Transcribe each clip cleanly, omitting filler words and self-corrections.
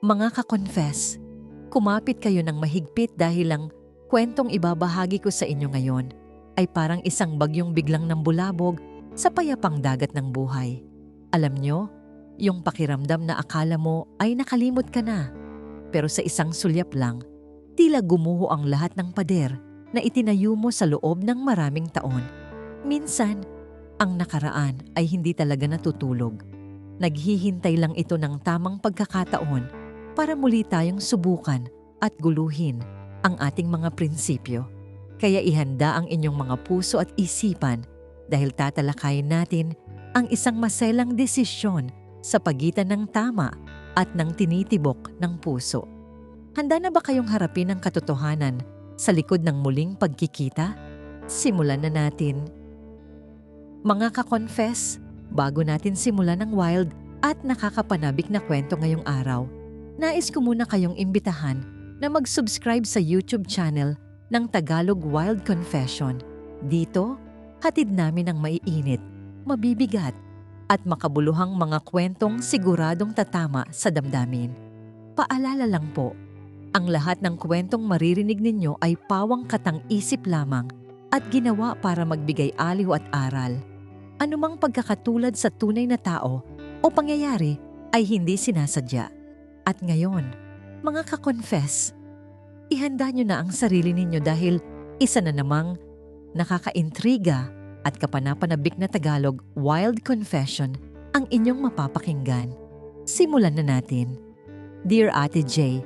Mga ka-confess, kumapit kayo ng mahigpit dahil ang kwentong ibabahagi ko sa inyo ngayon ay parang isang bagyong biglang nambulabog sa payapang dagat ng buhay. Alam nyo, yung pakiramdam na akala mo ay nakalimot ka na. Pero sa isang sulyap lang, tila gumuho ang lahat ng pader na itinayo mo sa loob ng maraming taon. Minsan, ang nakaraan ay hindi talaga natutulog. Naghihintay lang ito ng tamang pagkakataon para muli tayong subukan at guluhin ang ating mga prinsipyo. Kaya ihanda ang inyong mga puso at isipan dahil tatalakayin natin ang isang maselang desisyon sa pagitan ng tama at ng tinitibok ng puso. Handa na ba kayong harapin ang katotohanan sa likod ng muling pagkikita? Simulan na natin. Mga ka-confess, bago natin simulan ang wild at nakakapanabik na kwento ngayong araw, nais ko muna kayong imbitahan na mag-subscribe sa YouTube channel ng Tagalog Wild Confession. Dito, hatid namin ang maiinit, mabibigat, at makabuluhang mga kwentong siguradong tatama sa damdamin. Paalala lang po, ang lahat ng kwentong maririnig ninyo ay pawang katang-isip lamang at ginawa para magbigay aliw at aral. Anumang pagkakatulad sa tunay na tao o pangyayari ay hindi sinasadya. At ngayon, mga ka-confess, ihanda nyo na ang sarili ninyo dahil isa na namang nakakaintriga at kapanapanabik na Tagalog Wild Confession ang inyong mapapakinggan. Simulan na natin. Dear Ate J,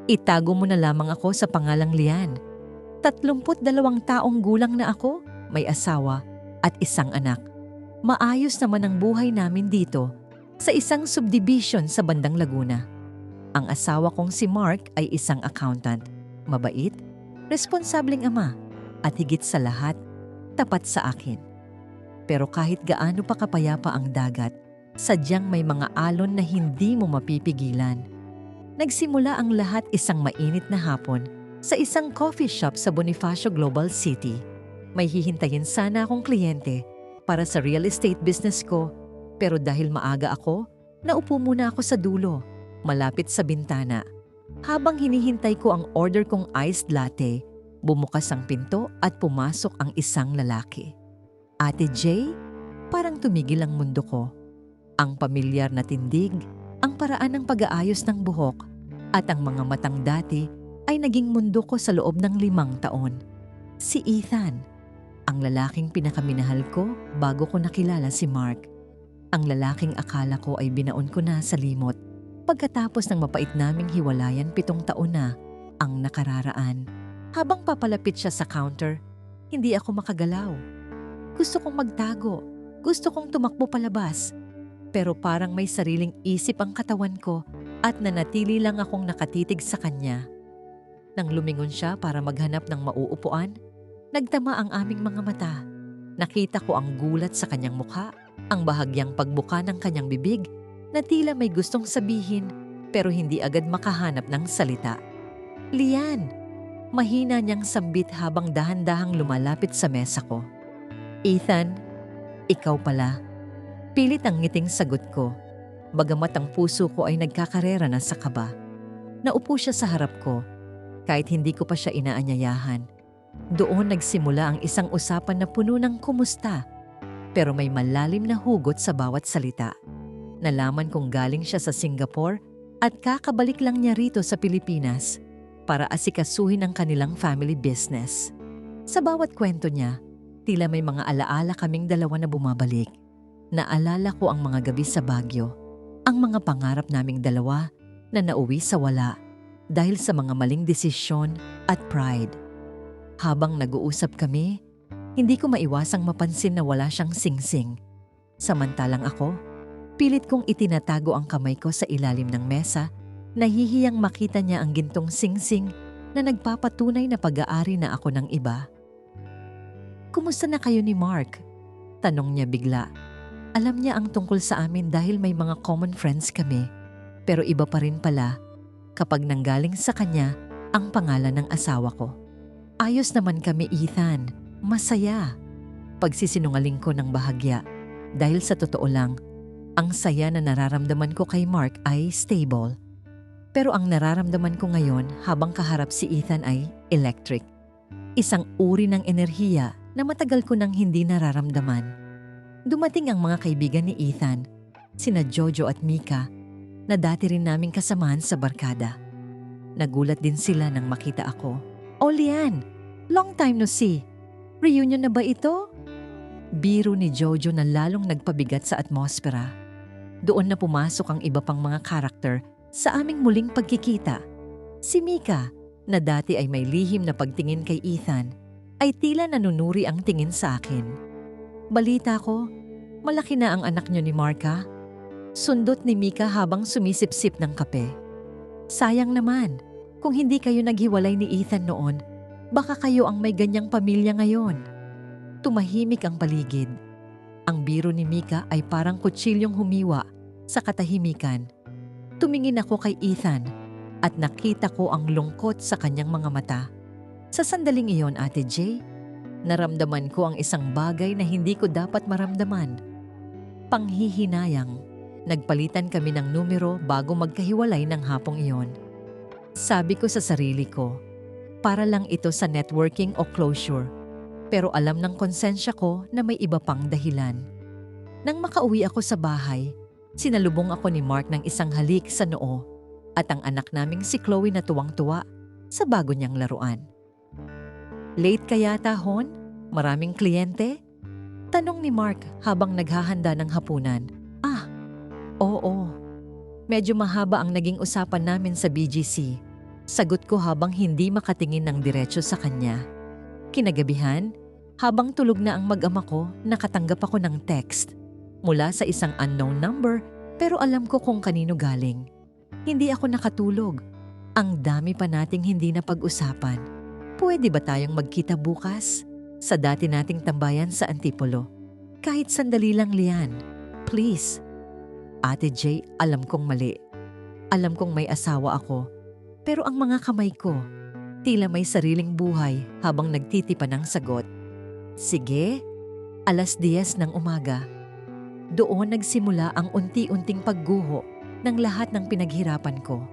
itago mo na lamang ako sa pangalang Lian. 32 taong gulang na ako, may asawa at isang anak. Maayos naman ang buhay namin dito sa isang subdivision sa bandang Laguna. Ang asawa kong si Mark ay isang accountant, mabait, responsableng ama, at higit sa lahat, tapat sa akin. Pero kahit gaano pa kapayapa ang dagat, sadyang may mga alon na hindi mo mapipigilan. Nagsimula ang lahat isang mainit na hapon sa isang coffee shop sa Bonifacio Global City. May hihintayin sana akong kliyente para sa real estate business ko, pero dahil maaga ako, naupo muna ako sa dulo, malapit sa bintana. Habang hinihintay ko ang order kong iced latte, bumukas ang pinto at pumasok ang isang lalaki. Ate J, parang tumigil ang mundo ko. Ang pamilyar na tindig, ang paraan ng pag-aayos ng buhok, at ang mga matang dati ay naging mundo ko sa loob ng 5 taon. Si Ethan, ang lalaking pinakaminahal ko bago ko nakilala si Mark. Ang lalaking akala ko ay binaon ko na sa limot pagkatapos ng mapait naming hiwalayan 7 taon na ang nakararaan. Habang papalapit siya sa counter, hindi ako makagalaw. Gusto kong magtago, gusto kong tumakbo palabas. Pero parang may sariling isip ang katawan ko at nanatili lang akong nakatitig sa kanya. Nang lumingon siya para maghanap ng mauupuan, nagtama ang aming mga mata. Nakita ko ang gulat sa kanyang mukha, ang bahagyang pagbuka ng kanyang bibig na tila may gustong sabihin pero hindi agad makahanap ng salita. Lian! Mahina niyang sambit habang dahan-dahang lumalapit sa mesa ko. Ethan, ikaw pala. Pilit ang ngiting sagot ko, bagamat ang puso ko ay nagkakarera na sa kaba. Naupo siya sa harap ko, kahit hindi ko pa siya inaanyayahan. Doon nagsimula ang isang usapan na puno ng kumusta, pero may malalim na hugot sa bawat salita. Nalaman kong galing siya sa Singapore at kakabalik lang niya rito sa Pilipinas para asikasuhin ang kanilang family business. Sa bawat kwento niya, tila may mga alaala kaming dalawa na bumabalik. Naalala ko ang mga gabi sa Baguio, ang mga pangarap naming dalawa na nauwi sa wala dahil sa mga maling desisyon at pride. Habang nag-uusap kami, hindi ko maiwasang mapansin na wala siyang singsing. Samantalang ako, pilit kong itinatago ang kamay ko sa ilalim ng mesa, nahihiyang makita niya ang gintong singsing na nagpapatunay na pag-aari na ako ng iba. Kumusta na kayo ni Mark? Tanong niya bigla. Alam niya ang tungkol sa amin dahil may mga common friends kami. Pero iba pa rin pala kapag nanggaling sa kanya ang pangalan ng asawa ko. Ayos naman kami, Ethan. Masaya. Pagsisinungaling ko ng bahagya. Dahil sa totoo lang, ang saya na nararamdaman ko kay Mark ay stable. Pero ang nararamdaman ko ngayon habang kaharap si Ethan ay electric. Isang uri ng enerhiya na matagal ko nang hindi nararamdaman. Dumating ang mga kaibigan ni Ethan, sina Jojo at Mika, na dati rin naming kasamahan sa barkada. Nagulat din sila nang makita ako. "Oh, Lian, long time no see. Reunion na ba ito?" Biro ni Jojo na lalong nagpabigat sa atmosfera. Doon na pumasok ang iba pang mga karakter sa aming muling pagkikita. Si Mika, na dati ay may lihim na pagtingin kay Ethan, ay tila nanunuri ang tingin sa akin. "Balita ko, malaki na ang anak niyo ni Marka?" Sundot ni Mika habang sumisip-sip ng kape. "Sayang naman, kung hindi kayo naghiwalay ni Ethan noon, baka kayo ang may ganyang pamilya ngayon." Tumahimik ang paligid. Ang biro ni Mika ay parang kutsilyong humiwa sa katahimikan. Tumingin ako kay Ethan at nakita ko ang lungkot sa kanyang mga mata. Sa sandaling iyon, Ate J, naramdaman ko ang isang bagay na hindi ko dapat maramdaman. Panghihinayang. Nagpalitan kami ng numero bago magkahiwalay ng hapong iyon. Sabi ko sa sarili ko, para lang ito sa networking o closure. Pero alam ng konsensya ko na may iba pang dahilan. Nang makauwi ako sa bahay, sinalubong ako ni Mark ng isang halik sa noo at ang anak naming si Chloe na tuwang-tuwa sa bago niyang laruan. "Late ka yata, Hon? Maraming kliyente?" Tanong ni Mark habang naghahanda ng hapunan. "Ah, oo. Medyo mahaba ang naging usapan namin sa BGC." Sagot ko habang hindi makatingin ng diretso sa kanya. Kinagabihan, habang tulog na ang mag-ama ko, nakatanggap ako ng text mula sa isang unknown number pero alam ko kung kanino galing. Hindi ako nakatulog. Ang dami pa nating hindi na pag-usapan. Pwede ba tayong magkita bukas? Sa dati nating tambayan sa Antipolo. Kahit sandali lang, Lian. Please. Ate J, alam kong mali. Alam kong may asawa ako. Pero ang mga kamay ko, tila may sariling buhay habang nagtitipa ng sagot. Sige, 10:00 ng umaga. Doon nagsimula ang unti-unting pagguho ng lahat ng pinaghirapan ko.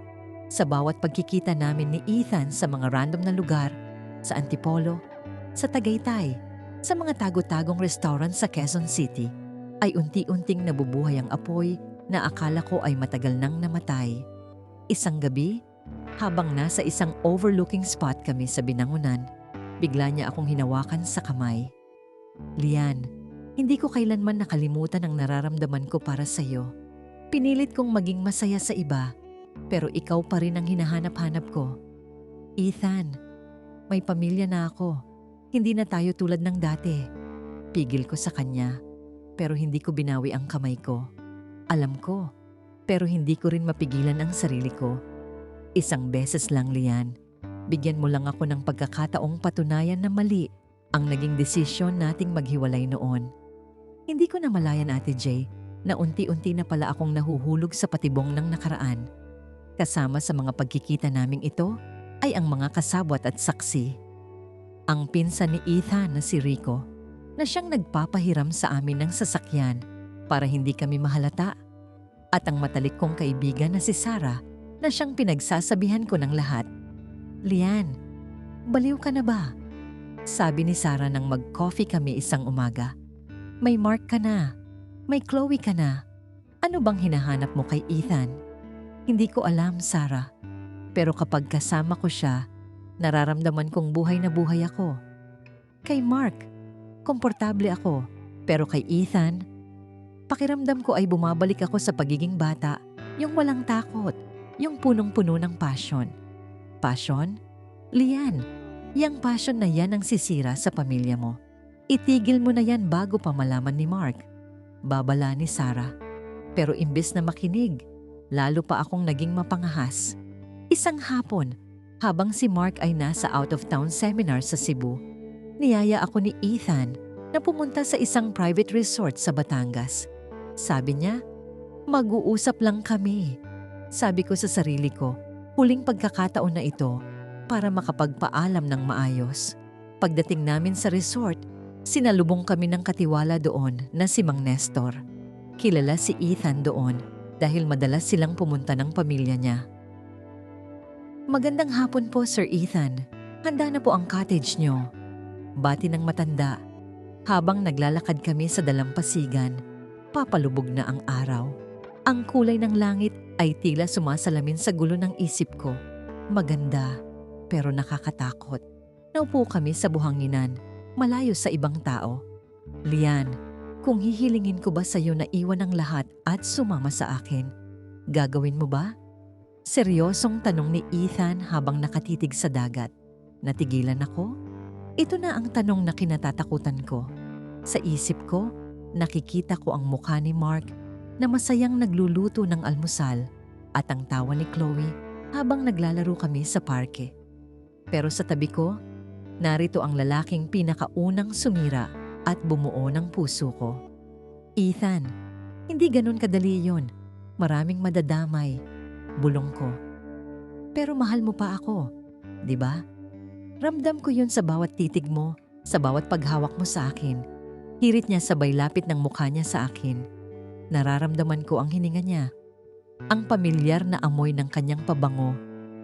Sa bawat pagkikita namin ni Ethan sa mga random na lugar, sa Antipolo, sa Tagaytay, sa mga tago-tagong restaurant sa Quezon City, ay unti-unting nabubuhay ang apoy na akala ko ay matagal nang namatay. Isang gabi, habang nasa isang overlooking spot kami sa Binangonan, bigla niya akong hinawakan sa kamay. "Lian, hindi ko kailanman nakalimutan ang nararamdaman ko para sa iyo. Pinilit kong maging masaya sa iba, pero ikaw pa rin ang hinahanap-hanap ko. Ethan, may pamilya na ako. Hindi na tayo tulad ng dati." Pigil ko sa kanya, pero hindi ko binawi ang kamay ko. Alam ko, pero hindi ko rin mapigilan ang sarili ko. "Isang beses lang, Lian. Bigyan mo lang ako ng pagkakataong patunayan na mali ang naging desisyon nating maghiwalay noon." Hindi ko na malayan, Ate J, na unti-unti na pala akong nahuhulog sa patibong ng nakaraan. Kasama sa mga pagkikita naming ito ay ang mga kasabwat at saksi. Ang pinsan ni Ethan na si Rico, na siyang nagpapahiram sa amin ng sasakyan para hindi kami mahalata. At ang matalik kong kaibigan na si Sarah, na siyang pinagsasabihan ko ng lahat. "Lian, baliw ka na ba?" Sabi ni Sarah nang mag-coffee kami isang umaga. "May Mark ka na. May Chloe ka na. Ano bang hinahanap mo kay Ethan?" Hindi ko alam, Sarah. Pero kapag kasama ko siya, nararamdaman kong buhay na buhay ako. Kay Mark, komportable ako. Pero kay Ethan, pakiramdam ko ay bumabalik ako sa pagiging bata, yung walang takot, yung punong-puno ng passion. Passion? Lian, yang passion na yan ang sisira sa pamilya mo. Itigil mo na yan bago pa malaman ni Mark. Babala ni Sarah. Pero imbes na makinig, lalo pa akong naging mapangahas. Isang hapon, habang si Mark ay nasa out-of-town seminar sa Cebu, niyaya ako ni Ethan na pumunta sa isang private resort sa Batangas. Sabi niya, "Mag-uusap lang kami." Sabi ko sa sarili ko, huling pagkakataon na ito para makapagpaalam ng maayos. Pagdating namin sa resort, sinalubong kami ng katiwala doon na si Mang Nestor. Kilala si Ethan doon dahil madalas silang pumunta ng pamilya niya. Magandang hapon po, Sir Ethan. Handa na po ang cottage nyo. Bati ng matanda. Habang naglalakad kami sa dalampasigan, papalubog na ang araw. Ang kulay ng langit ay tila sumasalamin sa gulo ng isip ko. Maganda, pero nakakatakot. Naupo kami sa buhanginan, malayo sa ibang tao. Lian, kung hihilingin ko ba sa'yo na iwan ang lahat at sumama sa akin, gagawin mo ba? Seryosong tanong ni Ethan habang nakatitig sa dagat. Natigilan ako? Ito na ang tanong na kinatatakutan ko. Sa isip ko, nakikita ko ang mukha ni Mark na masayang nagluluto ng almusal at ang tawa ni Chloe habang naglalaro kami sa parke. Pero sa tabi ko, narito ang lalaking pinakaunang sumira at bumuo ng puso ko. Ethan, hindi ganun kadali yon. Maraming madadamay. Bulong ko. Pero mahal mo pa ako, di ba? Ramdam ko yun sa bawat titig mo, sa bawat paghawak mo sa akin. Hirit niya sabay lapit ng mukha niya sa akin. Nararamdaman ko ang hininga niya. Ang pamilyar na amoy ng kanyang pabango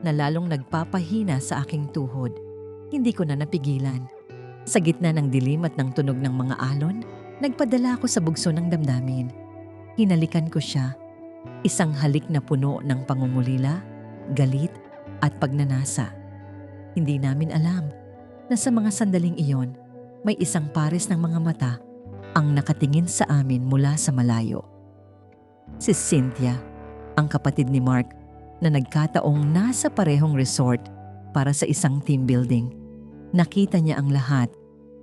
na lalong nagpapahina sa aking tuhod. Hindi ko na napigilan. Sa gitna ng dilim at ng tunog ng mga alon, nagpadala ako sa bugso ng damdamin. Hinalikan ko siya. Isang halik na puno ng pangungulila, galit at pagnanasa. Hindi namin alam na sa mga sandaling iyon, may isang pares ng mga mata ang nakatingin sa amin mula sa malayo. Si Cynthia, ang kapatid ni Mark na nagkataong nasa parehong resort para sa isang team building. Nakita niya ang lahat.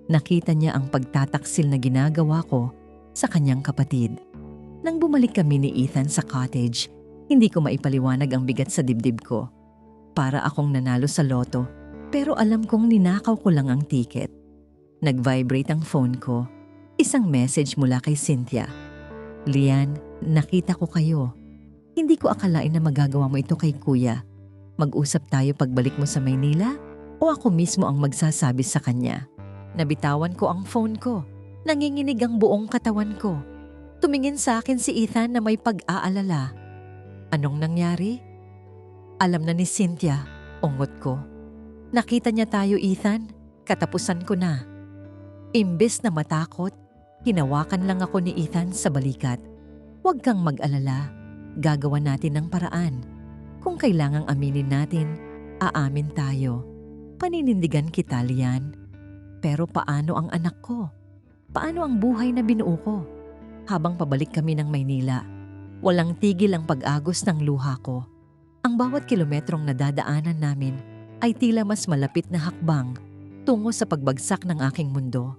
Nakita niya ang pagtataksil na ginagawa ko sa kanyang kapatid. Nang bumalik kami ni Ethan sa cottage, hindi ko maipaliwanag ang bigat sa dibdib ko. Para akong nanalo sa loto, pero alam kong ninakaw ko lang ang ticket. Nag-vibrate ang phone ko. Isang message mula kay Cynthia. Lian, nakita ko kayo. Hindi ko akalain na magagawa mo ito kay kuya. Mag-usap tayo pagbalik mo sa Maynila o ako mismo ang magsasabi sa kanya. Nabitawan ko ang phone ko. Nanginginig ang buong katawan ko. Tumingin sa akin si Ethan na may pag-aalala. Anong nangyari? Alam na ni Cynthia, ungot ko. Nakita niya tayo, Ethan. Katapusan ko na. Imbes na matakot, hinawakan lang ako ni Ethan sa balikat. Huwag kang mag-alala. Gagawa natin ng paraan. Kung kailangang aminin natin, aamin tayo. Paninindigan kita, Lian. Pero paano ang anak ko? Paano ang buhay na binuo ko? Habang pabalik kami ng Maynila, walang tigil ang pag-agos ng luha ko. Ang bawat kilometrong nadadaanan namin ay tila mas malapit na hakbang tungo sa pagbagsak ng aking mundo.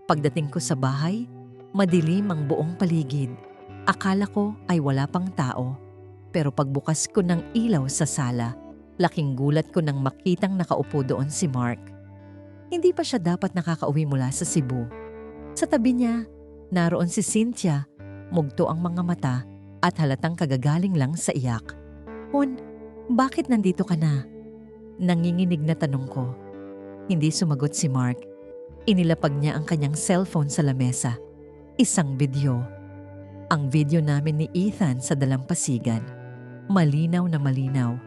Pagdating ko sa bahay, madilim ang buong paligid. Akala ko ay wala pang tao. Pero pagbukas ko ng ilaw sa sala, laking gulat ko nang makitang nakaupo doon si Mark. Hindi pa siya dapat nakakauwi mula sa Cebu. Sa tabi niya, naroon si Cynthia, mugto ang mga mata at halatang kagagaling lang sa iyak. Hon, bakit nandito ka na? Nanginginig na tanong ko. Hindi sumagot si Mark. Inilapag niya ang kanyang cellphone sa lamesa. Isang video. Ang video namin ni Ethan sa dalampasigan. Malinaw na malinaw.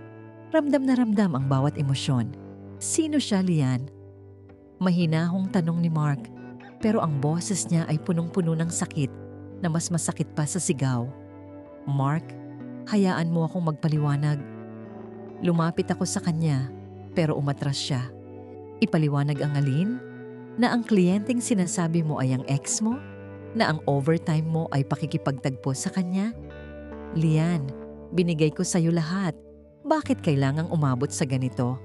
Ramdam na ramdam ang bawat emosyon. Sino siya, Lian? Mahinahong tanong ni Mark, pero ang boses niya ay punong-puno ng sakit na mas masakit pa sa sigaw. Mark, hayaan mo akong magpaliwanag. Lumapit ako sa kanya, pero umatras siya. Ipaliwanag ang alin? Na ang kliyenteng sinasabi mo ay ang ex mo? Na ang overtime mo ay pakikipagtagpo sa kanya? Lian, binigay ko sa'yo lahat. Bakit kailangang umabot sa ganito?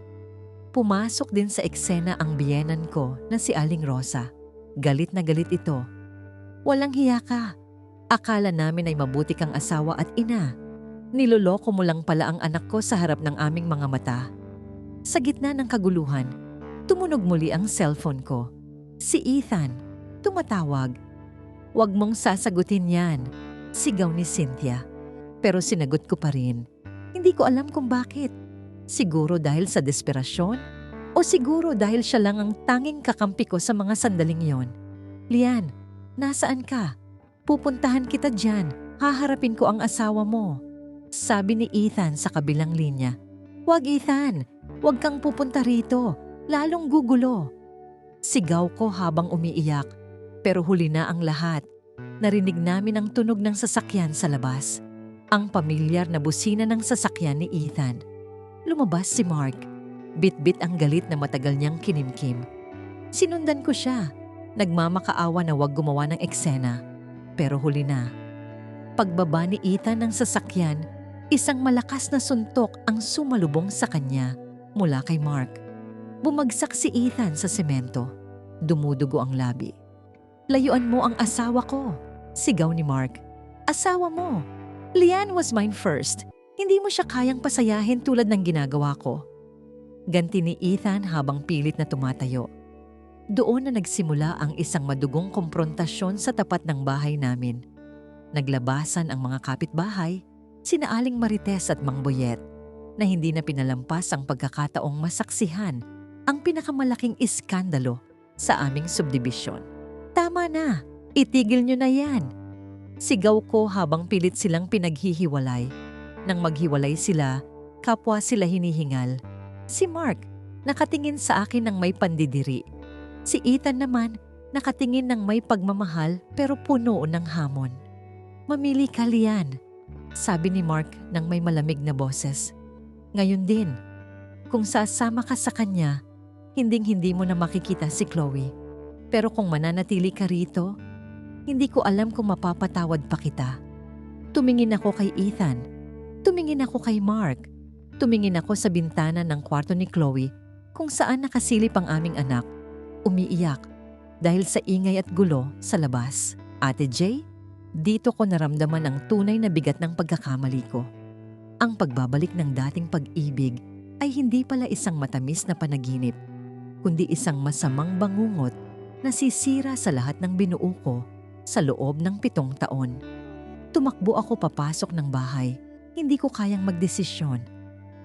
Pumasok din sa eksena ang biyenan ko na si Aling Rosa. Galit na galit ito. Walang hiya ka. Akala namin ay mabuti kang asawa at ina. Niloloko mo lang pala ang anak ko sa harap ng aming mga mata. Sa gitna ng kaguluhan, tumunog muli ang cellphone ko. Si Ethan, tumatawag. Huwag mong sasagutin yan, sigaw ni Cynthia. Pero sinagot ko pa rin. Hindi ko alam kung bakit. Siguro dahil sa desperasyon o siguro dahil siya lang ang tanging kakampi ko sa mga sandaling yon. Lian, nasaan ka? Pupuntahan kita dyan. Haharapin ko ang asawa mo. Sabi ni Ethan sa kabilang linya. "Wag, Ethan! Wag kang pupunta rito! Lalong gugulo!" Sigaw ko habang umiiyak. Pero huli na ang lahat. Narinig namin ang tunog ng sasakyan sa labas. Ang pamilyar na busina ng sasakyan ni Ethan. Lumabas si Mark. Bit-bit ang galit na matagal niyang kinimkim. Sinundan ko siya. Nagmamakaawa na wag gumawa ng eksena. Pero huli na. Pagbaba ni Ethan ng sasakyan, isang malakas na suntok ang sumalubong sa kanya mula kay Mark. Bumagsak si Ethan sa semento. Dumudugo ang labi. "Layuan mo ang asawa ko," sigaw ni Mark. "Asawa mo. Lian was mine first. Hindi mo siya kayang pasayahin tulad ng ginagawa ko." Ganti ni Ethan habang pilit na tumatayo. Doon na nagsimula ang isang madugong komprontasyon sa tapat ng bahay namin. Naglabasan ang mga kapitbahay, sina Aling Marites at Mang Boyet, na hindi na pinalampas ang pagkakataong masaksihan ang pinakamalaking iskandalo sa aming subdibisyon. "Tama na! Itigil nyo na yan!" Sigaw ko habang pilit silang pinaghihiwalay. Nang maghiwalay sila, kapwa sila hinihingal. Si Mark, nakatingin sa akin ng may pandidiri. Si Ethan naman, nakatingin ng may pagmamahal pero puno ng hamon. "Mamili ka, Lian," sabi ni Mark ng may malamig na boses. "Ngayon din, kung sasama ka sa kanya, hinding-hindi mo na makikita si Chloe. Pero kung mananatili ka rito, hindi ko alam kung mapapatawad pa kita." Tumingin ako kay Ethan. Tumingin ako kay Mark. Tumingin ako sa bintana ng kwarto ni Chloe kung saan nakasilip ang aming anak. Umiiyak dahil sa ingay at gulo sa labas. "Ate Jay, dito ko naramdaman ang tunay na bigat ng pagkakamali ko. Ang pagbabalik ng dating pag-ibig ay hindi pala isang matamis na panaginip, kundi isang masamang bangungot na sisira sa lahat ng binuo ko sa loob ng 7 taon. Tumakbo ako papasok ng bahay. Hindi ko kayang magdesisyon.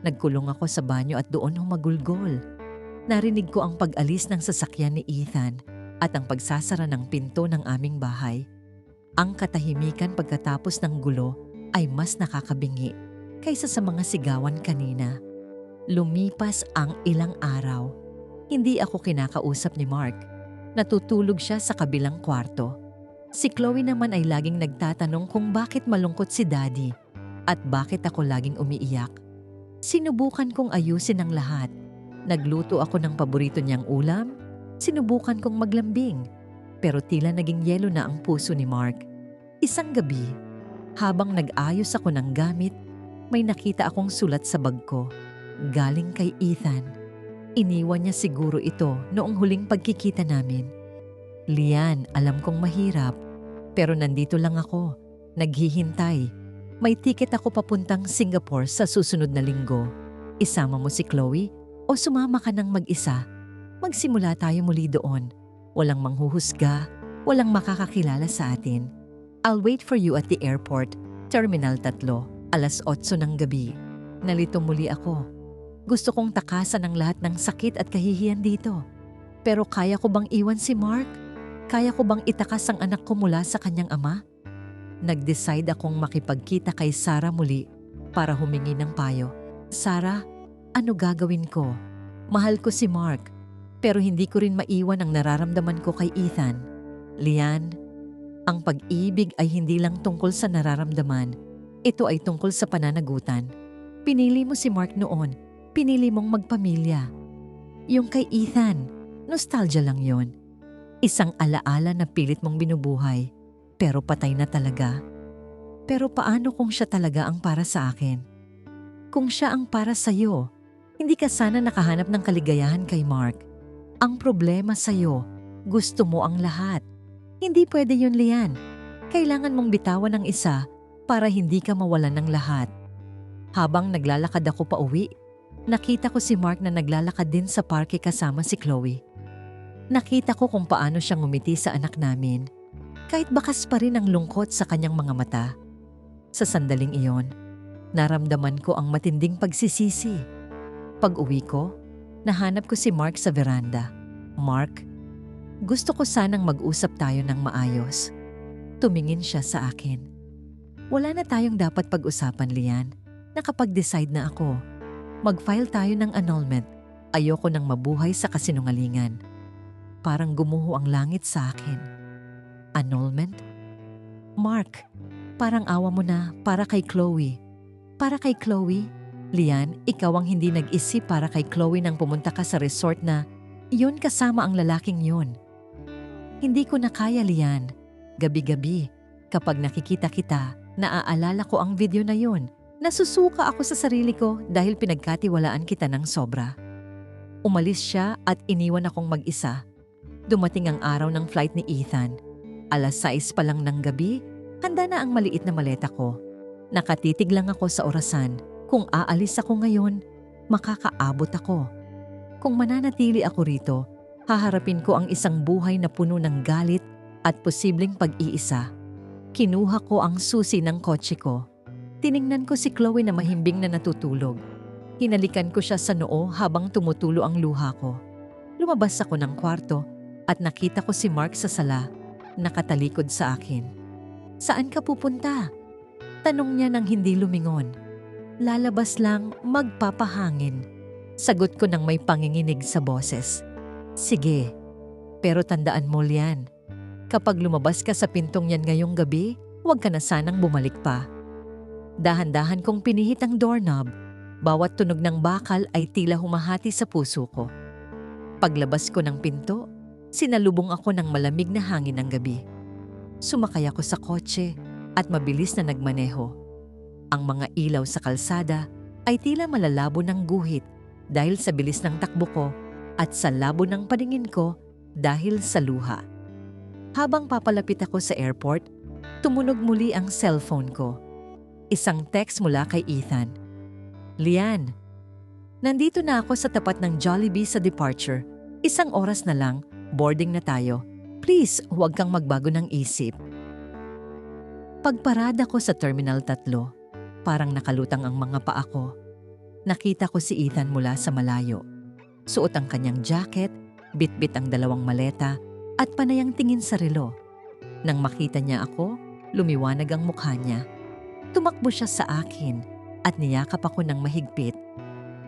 Nagkulong ako sa banyo at doon humagulgol. Narinig ko ang pag-alis ng sasakyan ni Ethan at ang pagsasara ng pinto ng aming bahay. Ang katahimikan pagkatapos ng gulo ay mas nakakabingi kaysa sa mga sigawan kanina. Lumipas ang ilang araw. Hindi ako kinakausap ni Mark. Natutulog siya sa kabilang kwarto. Si Chloe naman ay laging nagtatanong kung bakit malungkot si Daddy at bakit ako laging umiiyak. Sinubukan kong ayusin ang lahat. Nagluto ako ng paborito niyang ulam. Sinubukan kong maglambing. Pero tila naging yelo na ang puso ni Mark. Isang gabi, habang nag-ayos ako ng gamit, may nakita akong sulat sa bag ko. Galing kay Ethan. Iniwan niya siguro ito noong huling pagkikita namin. "Lian, alam kong mahirap, pero nandito lang ako, naghihintay. May tiket ako papuntang Singapore sa susunod na linggo. Isama mo si Chloe o sumama ka ng mag-isa. Magsimula tayo muli doon. Walang manghuhusga, walang makakakilala sa atin. I'll wait for you at the airport, Terminal 3, 8:00 ng gabi." Nalito muli ako. Gusto kong takasan ang lahat ng sakit at kahihiyan dito. Pero kaya ko bang iwan si Mark? Kaya ko bang itakas ang anak ko mula sa kanyang ama? Nag-decide akong makipagkita kay Sarah muli para humingi ng payo. "Sarah, ano gagawin ko? Mahal ko si Mark, pero hindi ko rin maiwan ang nararamdaman ko kay Ethan." "Lian, ang pag-ibig ay hindi lang tungkol sa nararamdaman. Ito ay tungkol sa pananagutan. Pinili mo si Mark noon. Pinili mong magpamilya. Yung kay Ethan, nostalgia lang yon. Isang alaala na pilit mong binubuhay, pero patay na talaga. Pero paano kung siya talaga ang para sa akin? Kung siya ang para sa'yo, hindi ka sana nakahanap ng kaligayahan kay Mark. Ang problema sa'yo, gusto mo ang lahat. Hindi pwede yun, Lian. Kailangan mong bitawan ng isa para hindi ka mawalan ng lahat." Habang naglalakad ako pa uwi, nakita ko si Mark na naglalakad din sa parke kasama si Chloe. Nakita ko kung paano siya ngumiti sa anak namin, kahit bakas pa rin ang lungkot sa kanyang mga mata. Sa sandaling iyon, naramdaman ko ang matinding pagsisisi. Pag-uwi ko, nahanap ko si Mark sa veranda. "Mark, gusto ko sanang mag-usap tayo ng maayos." Tumingin siya sa akin. "Wala na tayong dapat pag-usapan, Lian. Nakapag-decide na ako." Mag-file tayo ng annulment. Ayoko nang mabuhay sa kasinungalingan. Parang gumuho ang langit sa akin. Annulment? Mark, parang awa mo na para kay Chloe. Para kay Chloe? Lian, ikaw ang hindi nag-isip para kay Chloe nang pumunta ka sa resort na iyon kasama ang lalaking yun. Hindi ko na kaya, Lian. Gabi-gabi, kapag nakikita kita, naaalala ko ang video na yun. Nasusuka ako sa sarili ko dahil pinagkatiwalaan kita ng sobra. Umalis siya at iniwan akong mag-isa. Dumating ang araw ng flight ni Ethan. 6:00 pa lang ng gabi, handa na ang maliit na maleta ko. Nakatitig lang ako sa orasan. Kung aalis ako ngayon, makakaabot ako. Kung mananatili ako rito, haharapin ko ang isang buhay na puno ng galit at posibleng pag-iisa. Kinuha ko ang susi ng kotse ko. Tiningnan ko si Chloe na mahimbing na natutulog. Hinalikan ko siya sa noo habang tumutulo ang luha ko. Lumabas ako ng kwarto at nakita ko si Mark sa sala, nakatalikod sa akin. "Saan ka pupunta?" Tanong niya nang hindi lumingon. "Lalabas lang, magpapahangin." Sagot ko nang may panginginig sa boses. "Sige, pero tandaan mo, Lian, kapag lumabas ka sa pintong yan ngayong gabi, huwag ka na sanang bumalik pa." Dahan-dahan kong pinihit ang doorknob. Bawat tunog ng bakal ay tila humahati sa puso ko. Paglabas ko ng pinto, sinalubong ako ng malamig na hangin ng gabi. Sumakay ako sa kotse at mabilis na nagmaneho. Ang mga ilaw sa kalsada ay tila malalabo ng guhit dahil sa bilis ng takbo ko at sa labo ng paningin ko dahil sa luha. Habang papalapit ako sa airport, tumunog muli ang cellphone ko. Isang text mula kay Ethan. "Lian, nandito na ako sa tapat ng Jollibee sa departure. 1 oras na lang, boarding na tayo. Please, huwag kang magbago ng isip." Pagparada ko sa Terminal 3, parang nakalutang ang mga paa ko. Nakita ko si Ethan mula sa malayo. Suot ang kanyang jacket, bitbit ang 2 maleta, at panayang tingin sa relo. Nang makita niya ako, lumiwanag ang mukha niya. Tumakbo siya sa akin at niyakap ako ng mahigpit.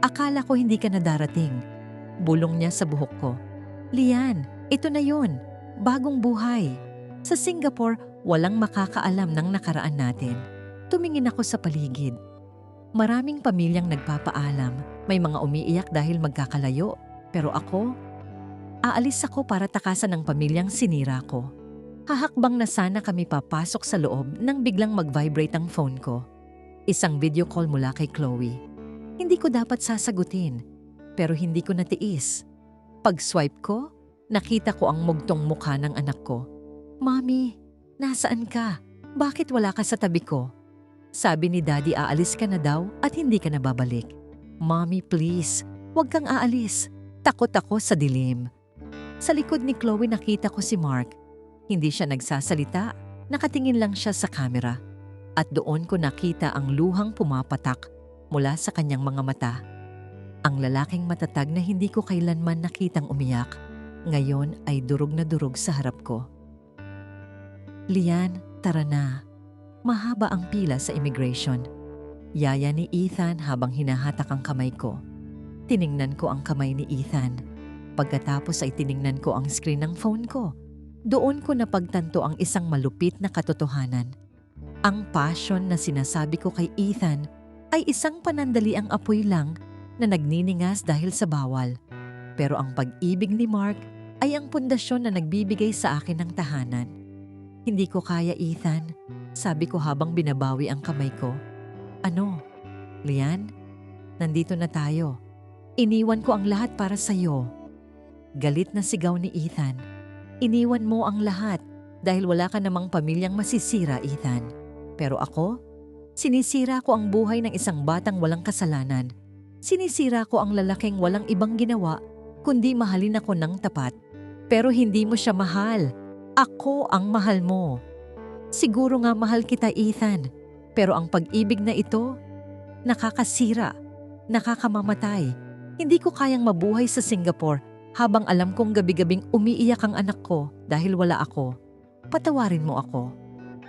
"Akala ko hindi ka na darating." Bulong niya sa buhok ko. "Lian, ito na yun. Bagong buhay. Sa Singapore, walang makakaalam ng nakaraan natin." Tumingin ako sa paligid. Maraming pamilyang nagpapaalam. May mga umiiyak dahil magkakalayo. Pero ako, aalis ako para takasan ng pamilyang sinira ko. Hahakbang na sana kami papasok sa loob nang biglang mag-vibrate ang phone ko. Isang video call mula kay Chloe. Hindi ko dapat sasagutin, pero hindi ko natiis. Pag-swipe ko, nakita ko ang mugtong mukha ng anak ko. "Mommy, nasaan ka? Bakit wala ka sa tabi ko?" Sabi ni Daddy aalis ka na daw at hindi ka na babalik. "Mommy, please, huwag kang aalis. Takot ako sa dilim." Sa likod ni Chloe nakita ko si Mark. Hindi siya nagsasalita, nakatingin lang siya sa kamera. At doon ko nakita ang luhang pumapatak mula sa kanyang mga mata. Ang lalaking matatag na hindi ko kailanman nakitang umiyak, ngayon ay durog na durog sa harap ko. "Lian, tara na. Mahaba ang pila sa immigration." Yaya ni Ethan habang hinahatak ang kamay ko. Tiningnan ko ang kamay ni Ethan. Pagkatapos ay tiningnan ko ang screen ng phone ko. Doon ko napagtanto ang isang malupit na katotohanan. Ang passion na sinasabi ko kay Ethan ay isang panandaliang apoy lang na nagniningas dahil sa bawal. Pero ang pag-ibig ni Mark ay ang pundasyon na nagbibigay sa akin ng tahanan. "Hindi ko kaya, Ethan," sabi ko habang binabawi ang kamay ko. "Ano? Lian? Nandito na tayo. Iniwan ko ang lahat para sa'yo." Galit na sigaw ni Ethan. "Iniwan mo ang lahat dahil wala ka namang pamilyang masisira, Ethan. Pero ako, sinisira ko ang buhay ng isang batang walang kasalanan. Sinisira ko ang lalaking walang ibang ginawa kundi mahalin ako ng tapat. Pero hindi mo siya mahal. Ako ang mahal mo. Siguro nga mahal kita, Ethan. Pero ang pag-ibig na ito, nakakasira, nakakamamatay. Hindi ko kayang mabuhay sa Singapore habang alam kong gabi-gabing umiiyak ang anak ko dahil wala ako. Patawarin mo ako."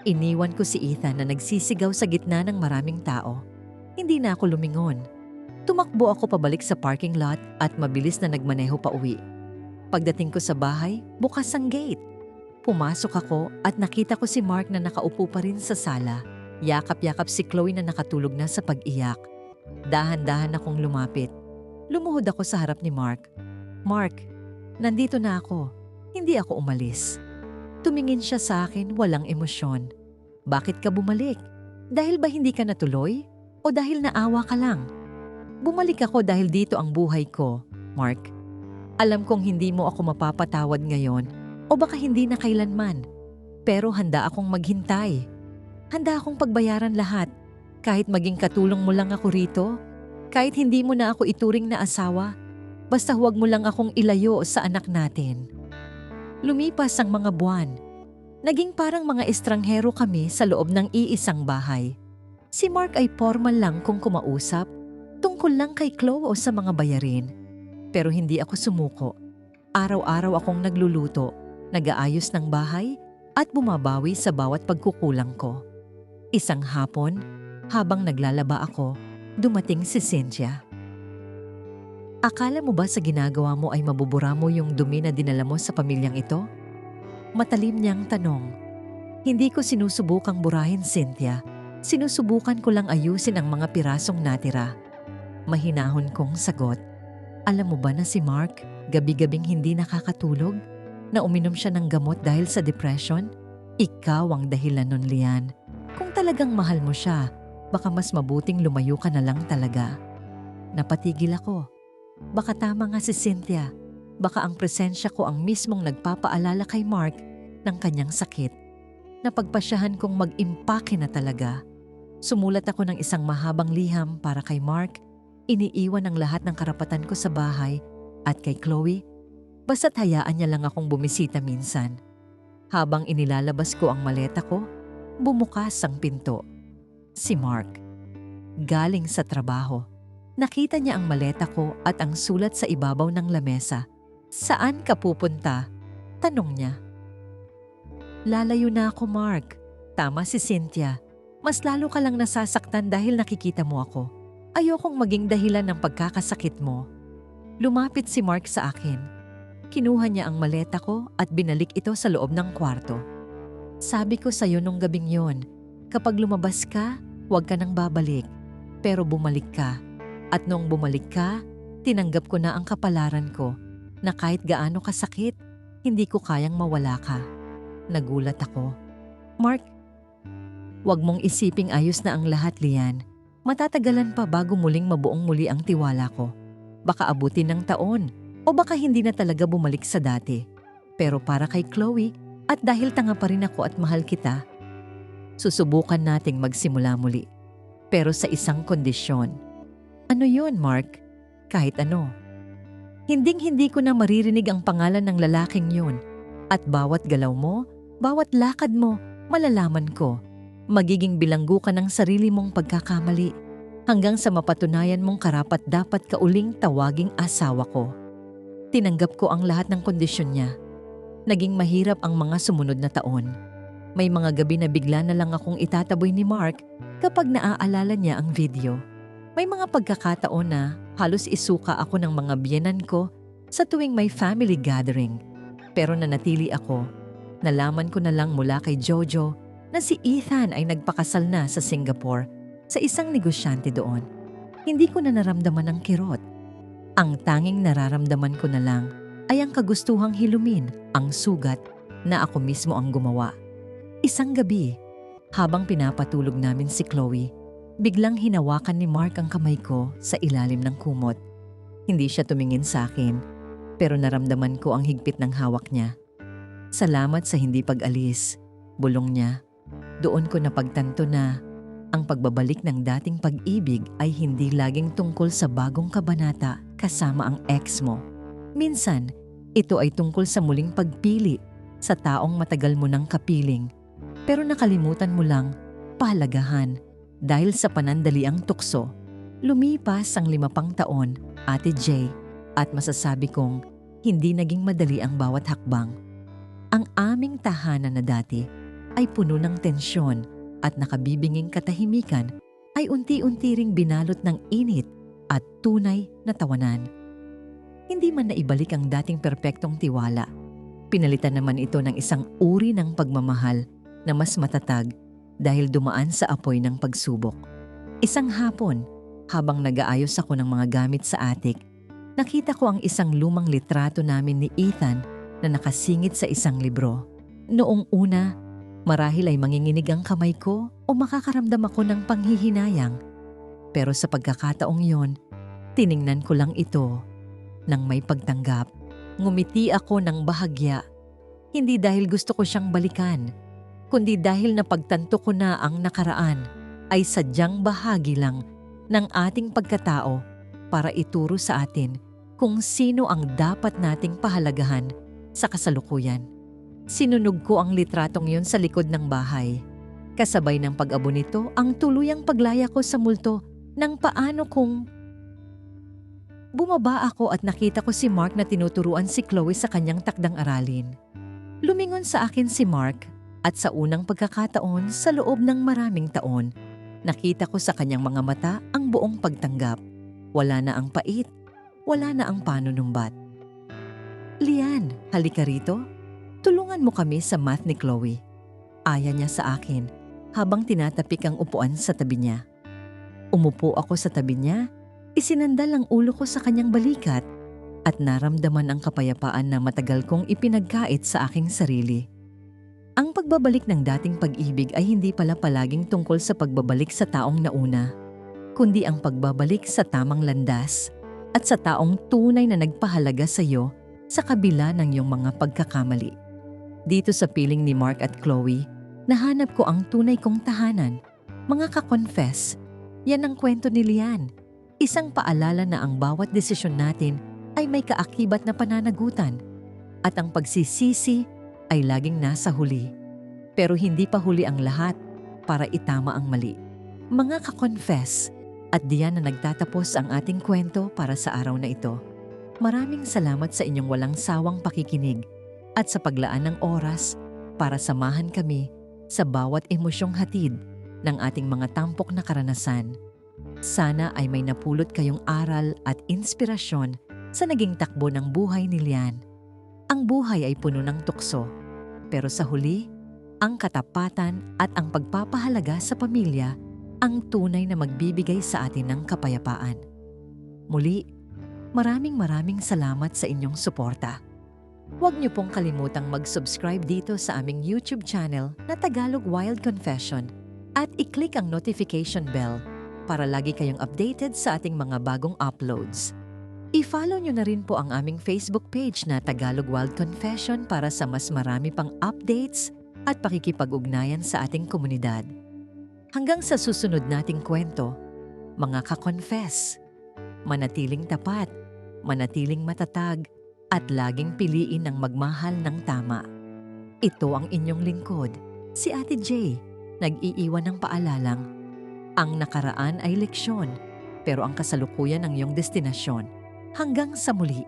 Iniwan ko si Ethan na nagsisigaw sa gitna ng maraming tao. Hindi na ako lumingon. Tumakbo ako pabalik sa parking lot at mabilis na nagmaneho pa uwi. Pagdating ko sa bahay, bukas ang gate. Pumasok ako at nakita ko si Mark na nakaupo pa rin sa sala. Yakap-yakap si Chloe na nakatulog na sa pag-iyak. Dahan-dahan akong lumapit. Lumuhod ako sa harap ni Mark. Mark, nandito na ako. Hindi ako umalis. Tumingin siya sa akin, walang emosyon. Bakit ka bumalik? Dahil ba hindi ka natuloy? O dahil naawa ka lang? Bumalik ako dahil dito ang buhay ko, Mark. Alam kong hindi mo ako mapapatawad ngayon o baka hindi na kailanman. Pero handa akong maghintay. Handa akong pagbayaran lahat. Kahit maging katulong mo lang ako rito. Kahit hindi mo na ako ituring na asawa. Basta huwag mo lang akong ilayo sa anak natin. Lumipas ang mga buwan. Naging parang mga estranghero kami sa loob ng iisang bahay. Si Mark ay formal lang kung kumausap, tungkol lang kay Chloe o sa mga bayarin. Pero hindi ako sumuko. Araw-araw akong nagluluto, nag-aayos ng bahay, at bumabawi sa bawat pagkukulang ko. Isang hapon, habang naglalaba ako, dumating si Cynthia. Akala mo ba sa ginagawa mo ay mabubura mo yung dumi na dinala mo sa pamilyang ito? Matalim niyang tanong. Hindi ko sinusubukang burahin, Cynthia. Sinusubukan ko lang ayusin ang mga pirasong natira. Mahinahon kong sagot. Alam mo ba na si Mark, gabi-gabing hindi nakakatulog? Na uminom siya ng gamot dahil sa depression? Ikaw ang dahilan nun, Lian. Kung talagang mahal mo siya, baka mas mabuting lumayo ka na lang talaga. Napatigil ako. Baka tama nga si Cynthia. Baka ang presensya ko ang mismong nagpapaalala kay Mark ng kanyang sakit. Napagpasyahan kong mag-impake na talaga. Sumulat ako ng isang mahabang liham para kay Mark. Iniiwan ang lahat ng karapatan ko sa bahay at kay Chloe. Basta't hayaan niya lang akong bumisita minsan. Habang inilalabas ko ang maleta ko, bumukas ang pinto. Si Mark. Galing sa trabaho. Nakita niya ang maleta ko at ang sulat sa ibabaw ng lamesa. Saan ka pupunta? Tanong niya. Lalayo na ako, Mark. Tama si Cynthia. Mas lalo ka lang nasasaktan dahil nakikita mo ako. Ayokong maging dahilan ng pagkakasakit mo. Lumapit si Mark sa akin. Kinuha niya ang maleta ko at binalik ito sa loob ng kwarto. Sabi ko sa'yo nung gabing yon, kapag lumabas ka, huwag ka nang babalik. Pero bumalik ka. At nung bumalik ka, tinanggap ko na ang kapalaran ko na kahit gaano kasakit, hindi ko kayang mawala ka. Nagulat ako. Mark, huwag mong isiping ayos na ang lahat, Lian. Matatagalan pa bago muling mabuong muli ang tiwala ko. Baka abutin ng taon o baka hindi na talaga bumalik sa dati. Pero para kay Chloe at dahil tanga pa rin ako at mahal kita, susubukan nating magsimula muli. Pero sa isang kondisyon. Ano yun, Mark? Kahit ano. Hinding-hindi ko na maririnig ang pangalan ng lalaking yun. At bawat galaw mo, bawat lakad mo, malalaman ko. Magiging bilanggo ka ng sarili mong pagkakamali. Hanggang sa mapatunayan mong karapat dapat ka uling tawaging asawa ko. Tinanggap ko ang lahat ng kondisyon niya. Naging mahirap ang mga sumunod na taon. May mga gabi na bigla na lang akong itataboy ni Mark kapag naaalala niya ang video. May mga pagkakataon na halos isuka ako ng mga biyenan ko sa tuwing may family gathering. Pero nanatili ako. Nalaman ko na lang mula kay Jojo na si Ethan ay nagpakasal na sa Singapore sa isang negosyante doon. Hindi ko na naramdaman ang kirot. Ang tanging nararamdaman ko na lang ay ang kagustuhang hilumin ang sugat na ako mismo ang gumawa. Isang gabi, habang pinapatulog namin si Chloe, biglang hinawakan ni Mark ang kamay ko sa ilalim ng kumot. Hindi siya tumingin sa akin, pero naramdaman ko ang higpit ng hawak niya. Salamat sa hindi pag-alis, bulong niya. Doon ko napagtanto na ang pagbabalik ng dating pag-ibig ay hindi laging tungkol sa bagong kabanata kasama ang ex mo. Minsan, ito ay tungkol sa muling pagpili sa taong matagal mo nang kapiling. Pero nakalimutan mo lang, pahalagahan. Dahil sa panandaliang tukso, lumipas ang 5 taon, Ate J, at masasabi kong hindi naging madali ang bawat hakbang. Ang aming tahanan na dati ay puno ng tensyon at nakabibinging katahimikan ay unti-unti ring binalot ng init at tunay na tawanan. Hindi man naibalik ang dating perpektong tiwala. Pinalitan naman ito ng isang uri ng pagmamahal na mas matatag dahil dumaan sa apoy ng pagsubok. Isang hapon, habang nag-aayos ako ng mga gamit sa attic, nakita ko ang isang lumang litrato namin ni Ethan na nakasingit sa isang libro. Noong una, marahil ay manginginig ang kamay ko o makakaramdam ako ng panghihinayang. Pero sa pagkakataong yon, tiningnan ko lang ito nang may pagtanggap. Ngumiti ako ng bahagya, hindi dahil gusto ko siyang balikan, kundi dahil napagtanto ko na ang nakaraan ay sadyang bahagi lang ng ating pagkatao para ituro sa atin kung sino ang dapat nating pahalagahan sa kasalukuyan. Sinunog ko ang litratong yun sa likod ng bahay. Kasabay ng pag-abo nito ang tuluyang paglaya ko sa multo ng paano kung bumaba ako at nakita ko si Mark na tinuturuan si Chloe sa kanyang takdang aralin. Lumingon sa akin si Mark at sa unang pagkakataon sa loob ng maraming taon, nakita ko sa kanyang mga mata ang buong pagtanggap. Wala na ang pait, wala na ang panunumbat. "Lian, halika rito. Tulungan mo kami sa math ni Chloe." Aya niya sa akin habang tinatapik ang upuan sa tabi niya. Umupo ako sa tabi niya, isinandal ang ulo ko sa kanyang balikat at naramdaman ang kapayapaan na matagal kong ipinagkait sa aking sarili. Ang pagbabalik ng dating pag-ibig ay hindi pala palaging tungkol sa pagbabalik sa taong nauna, kundi ang pagbabalik sa tamang landas at sa taong tunay na nagpahalaga sa iyo sa kabila ng iyong mga pagkakamali. Dito sa piling ni Mark at Chloe, nahanap ko ang tunay kong tahanan. Mga ka-confess, yan ang kwento ni Lian. Isang paalala na ang bawat desisyon natin ay may kaakibat na pananagutan at ang pagsisisi ay laging nasa huli. Pero hindi pa huli ang lahat para itama ang mali. Mga ka-confess, at diyan na nagtatapos ang ating kwento para sa araw na ito. Maraming salamat sa inyong walang sawang pakikinig at sa paglaan ng oras para samahan kami sa bawat emosyong hatid ng ating mga tampok na karanasan. Sana ay may napulot kayong aral at inspirasyon sa naging takbo ng buhay ni Lian. Ang buhay ay puno ng tukso, pero sa huli, ang katapatan at ang pagpapahalaga sa pamilya ang tunay na magbibigay sa atin ng kapayapaan. Muli, maraming salamat sa inyong suporta. Huwag niyo pong kalimutang mag-subscribe dito sa aming YouTube channel na Tagalog Wild Confession at i-click ang notification bell para lagi kayong updated sa ating mga bagong uploads. I-follow niyo na rin po ang aming Facebook page na Tagalog Wild Confession para sa mas marami pang updates at pakikipag-ugnayan sa ating komunidad. Hanggang sa susunod nating kwento, mga ka-confess, manatiling tapat, manatiling matatag, at laging piliin ang magmahal ng tama. Ito ang inyong lingkod, si Ate J, nag-iiwan ng paalalang, ang nakaraan ay leksyon, pero ang kasalukuyan ang iyong destinasyon. Hanggang sa muli.